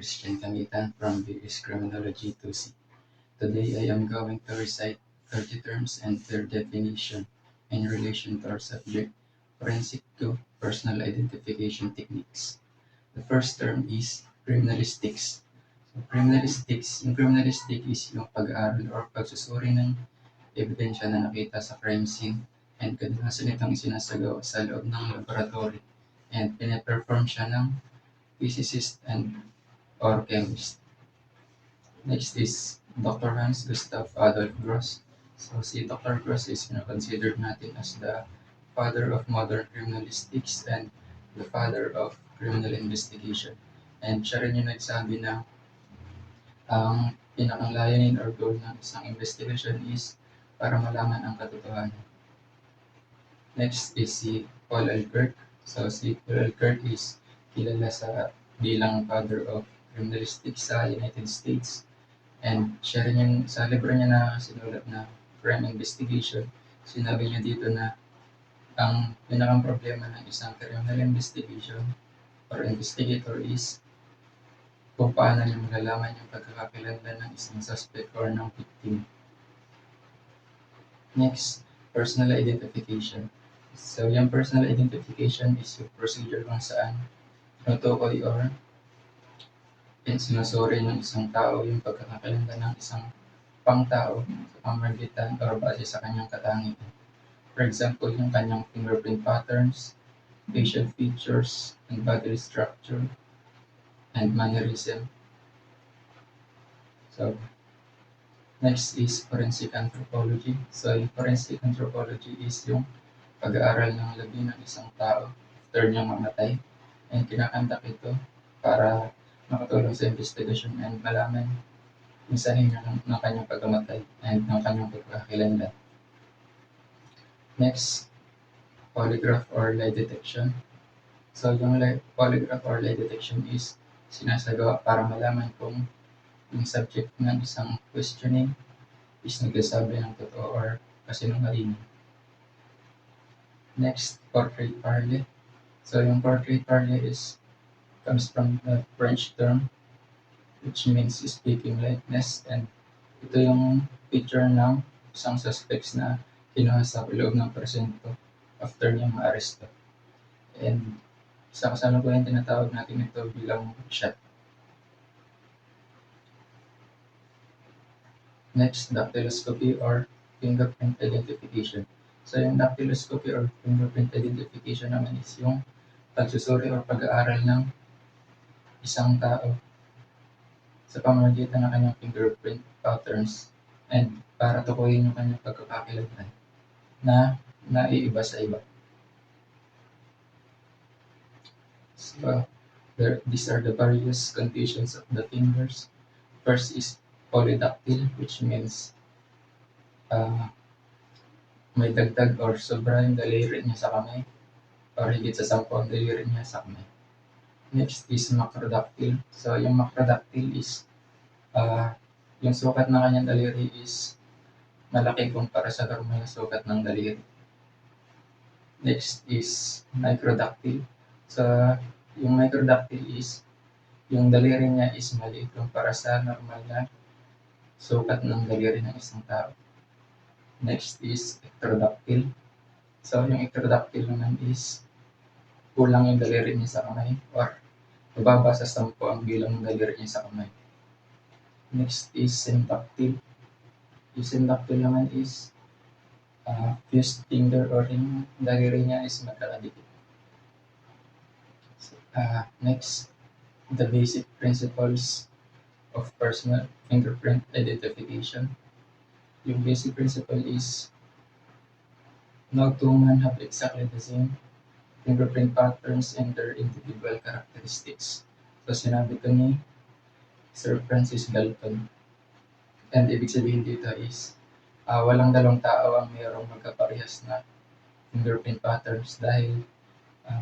Christian Kamitan from BS Criminology 2C. Today I am going to recite 30 terms and their definition in relation to our subject, Forensic 2 Personal Identification Techniques. The first term is criminalistics. Yung criminalistic is yung pag-aaral or pagsusuri ng ebidensya na nakita sa crime scene and kadalasan itong isinasagawa sa loob ng laboratory and pinaperform siya ng physicist and or chemist. Next is Dr. Hans Gustav Adolf Gross. So si Dr. Gross is considered natin as the father of modern criminalistics and the father of criminal investigation. And siya rin yung nagsabi na ang pinakang layunin or goal ng isang investigation is para malaman ang katotohanan. Next is si Paul Alkirk. So si Paul Alkirk is kilala bilang father of criminalistics sa United States. And siya rin yung sa libro niya na sinulat na crime investigation, sinabi niya dito na ang pinakang problema ng isang criminal investigation or investigator is kung paano niya malalaman yung pagkakakilanlan ng isang suspect or ng victim. Next, personal identification. So, yung personal identification is yung procedure kung saan tinutukoy or sinusuri ng isang tao yung pagkakakilanlan ng isang pangtao sa pamamagitan or base sa kanyang katangian. For example, yung kanyang fingerprint patterns, facial features, and bodily structure, and mannerism. So, next is forensic anthropology. So, yung forensic anthropology is yung pag-aaral ng labi ng isang tao after niyang mamatay. And kinakandak ito para makatulong sa investigation and malaman yung sanhin ng kanyang pagkamatay and ng kanyang pagkakakilanlan. Next, polygraph or lie detection. So, yung polygraph or lie detection is sinasagawa para malaman kung yung subject ng isang questioning is nagsasabi ng totoo or kasinungalingan. Next, portrait parler. So, yung portrait parler comes from the French term which means speaking likeness, and ito yung picture ng isang suspects na kinuha sa loob ng presinto after niyang ma-aresto. And sa kasalukuyan tinatawag natin ito bilang shot. Next, dactyloscopy or fingerprint identification. So yung dactyloscopy or fingerprint identification naman is yung pagsusuri or pag-aaral ng isang tao sa pamamagitan ng kanyang fingerprint patterns and para tukuyin yung kanyang pagkakakilanlan na naiiba sa iba. So, these are the various conditions of the fingers. First is polydactyl, which means may dagdag or sobra yung daliri niya sa kamay or higit sa 10 ang daliri niya sa kamay. Next is macrodactyl. So, yung macrodactyl is yung sukat ng kanyang daliri is malaki kumpara sa normal na sukat ng daliri. Next is microdactyl. So, yung microdactyl is yung daliri niya is maliit kumpara sa normal na sukat ng daliri ng isang tao. Next is ectrodactyl. So, yung ectrodactyl naman is kulang yung daliri niya sa kamay or mababa sa 10 ang bilang ng daliri niya sa kamay. Next is syndactyl. Yung syndactyl naman is fused finger or yung daliri niya is magkakadikit. Next, the basic principles of personal fingerprint identification. Yung basic principle is no two men have exactly the same fingerprint patterns and their individual characteristics. So sinabi ko ni Sir Francis Galton. And ibig sabihin dito is walang dalawang tao ang mayroong magkaparehas na fingerprint patterns dahil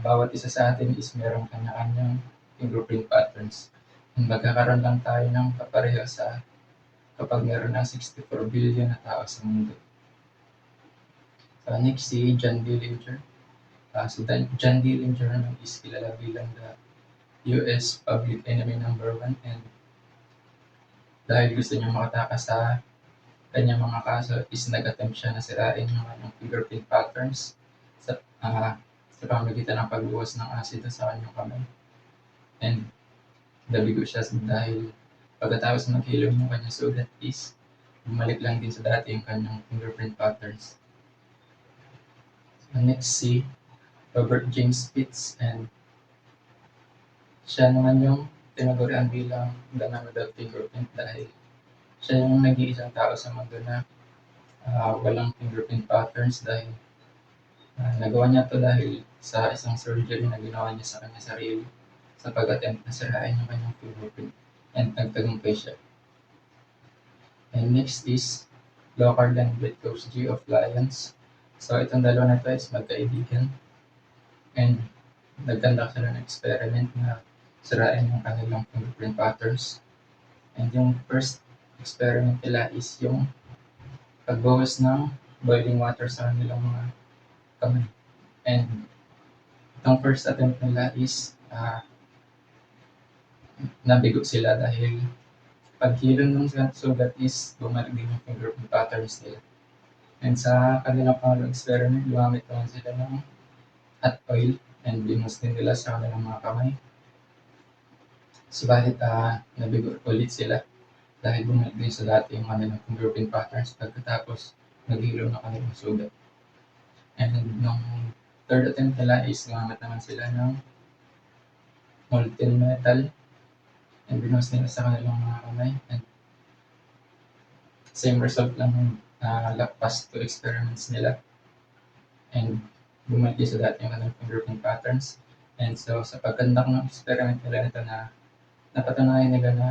bawat isa sa atin is mayroong kanya-kanyang fingerprint patterns. And magkakaroon lang tayo ng kapareho kapag meron ng 64 billion na tao sa mundo. So next si John Dillinger. So John Dillinger naman is kilala bilang the US public enemy number one, and dahil gusto niya makatakas sa kanyang mga kaso is nag-attempt siya na sirain yung kanyang fingerprint patterns sa, sa pamamagitan ng pagbuhos ng asido sa kanyang kamay. And nabigo siya dahil pagkatapos maghilom yung kanyang sugat is bumalik lang din sa dati yung kanyang fingerprint patterns. So next si Robert James Pitts, and siya naman yung tinagurian bilang the man without fingerprint dahil siya yung nag-iisang tao sa mundo na walang fingerprint patterns dahil nagawa niya to dahil sa isang surgery na ginawa niya sa kanya sarili sa pag-attempt na sirain yung kanyang fingerprint, and nagtagumpay siya. And next is Lockhart and Witkowski of Lions. So itong dalawa na ito is magkaibigan, and nagkandak sila ng experiment na sirain yung kanilang fingerprint patterns. And yung first experiment nila is yung pagbawas ng boiling water sa kanilang mga kamay. And itong first attempt nila is nabigo sila dahil paghilom ng sugat is bumalik din yung fingerprint patterns nila. And sa kanilang pangalawang experiment, gumamit naman sila ng hot oil and binus din nila sa kanilang mga kamay. Subalit nabigo ulit sila dahil bumalik din sa dati yung kanilang fingerprint patterns pagkatapos naghilom ng kanilang sugat. And nung third attempt nila is gumamit naman sila ng molten metal and binus nila sa kanilang mga kamay, and same result lang ng past two experiments nila, and bumalik sa dati yung kanilang fingerprint patterns. And so sa pagkandak ng experiment nila nito na napatunayan nila na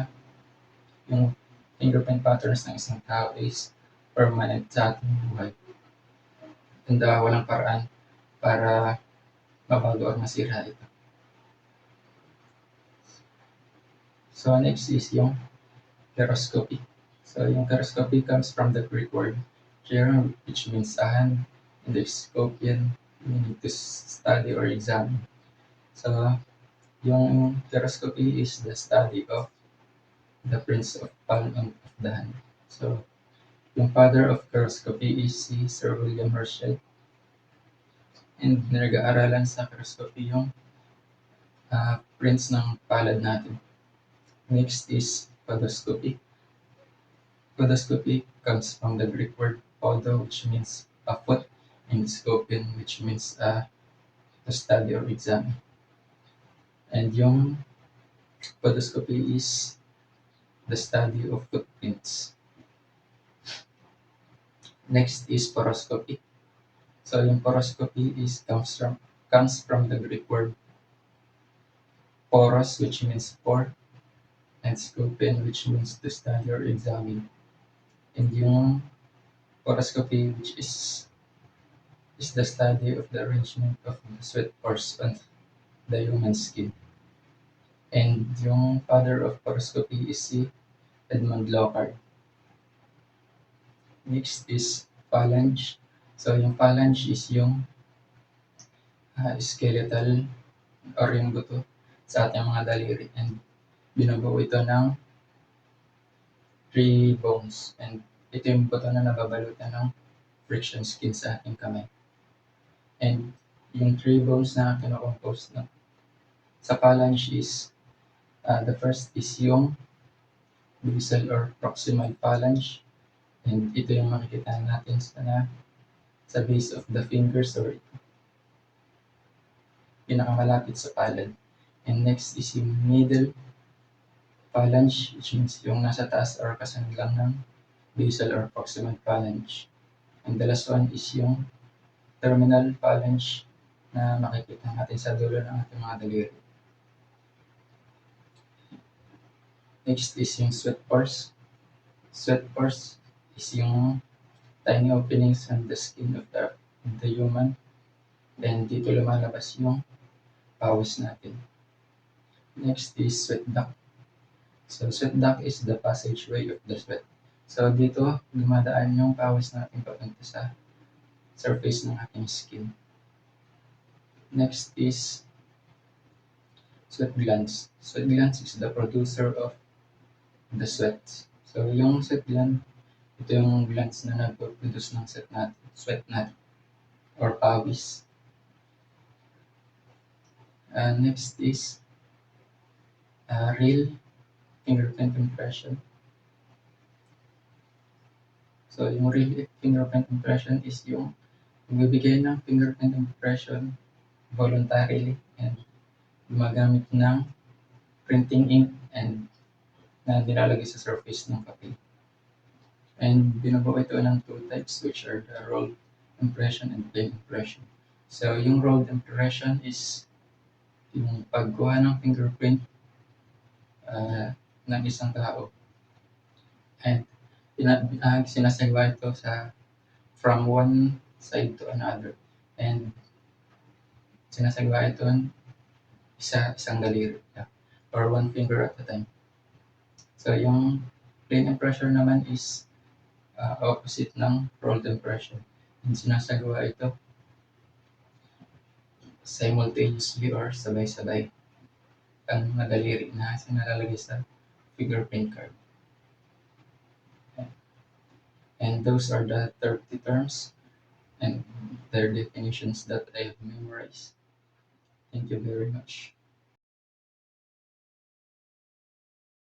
yung fingerprint patterns ng isang tao is permanent sa ating buhay. And walang paraan para mabago or masira ito. So next is yung keroscopy. So yung keroscopy comes from the Greek word kero, which means hand, and the scopian, meaning to study or examine. So yung keroscopy is the study of the prints of palm of the hand. So yung father of keroscopy is si Sir William Herschel, and nag-aaralan sa keroscopy yung prints ng palad natin. Next is podoscopy. Podoscopy comes from the Greek word podo, which means a foot, and scopian, which means to study or examine. And yung podoscopy is the study of footprints. Next is poroscopy. So yung poroscopy comes from the Greek word poros, which means pore, and scopian, which means to study or examine. And yung poroscopy, which is the study of the arrangement of the sweat pores on the human skin. And yung father of poroscopy is si Edmund Lockhart. Next is phalange. So yung phalange is yung skeletal or yung buto sa ating mga daliri, and binubuo ito ng 3 bones, and ito yung buto na nababalutan ng friction skin sa ating kamay. And yung 3 bones na kinocompose sa phalange is the first is yung basal or proximal phalange, and ito yung makikita natin sa base of the fingers or pinakamalapit sa palad. And next is yung middle phalange, which means yung nasa taas or kasunod lang ng basal or proximal phalange. And the last one is yung terminal phalange na makikita natin sa dulo ng ating mga daliri. Next is yung sweat pores. Sweat pores is yung tiny openings on the skin of the human, and dito lumalabas yung pawis natin. Next is sweat duct. So sweat duct is the passageway of the sweat. So dito dumadaan yung pawis natin papunta sa surface ng ating skin. Next is Sweat glands. Sweat glands is the producer of the sweat. So, yung sweat gland, ito yung glands na nagpo-produce ng sweat natin, or pawis. Next is real fingerprint impression. So, yung real fingerprint impression is yung magbibigay ng fingerprint impression voluntarily and gumagamit ng printing ink and na nilalagay sa surface ng papel. And binubuo ito ng two types, which are the rolled impression and plain impression. So, yung rolled impression is yung pagkuha ng fingerprint ng isang tao and sinasagwa ito from one side to another, and sinasagwa ito isang daliri, yeah, or one finger at a time. So, yung plain impression naman is opposite ng rolled impression. And sinasagawa ito simultaneously or sabay-sabay ang nadaliri na sinalalagay sa fingerprint card. And those are the 30 terms and their definitions that I have memorized. Thank you very much.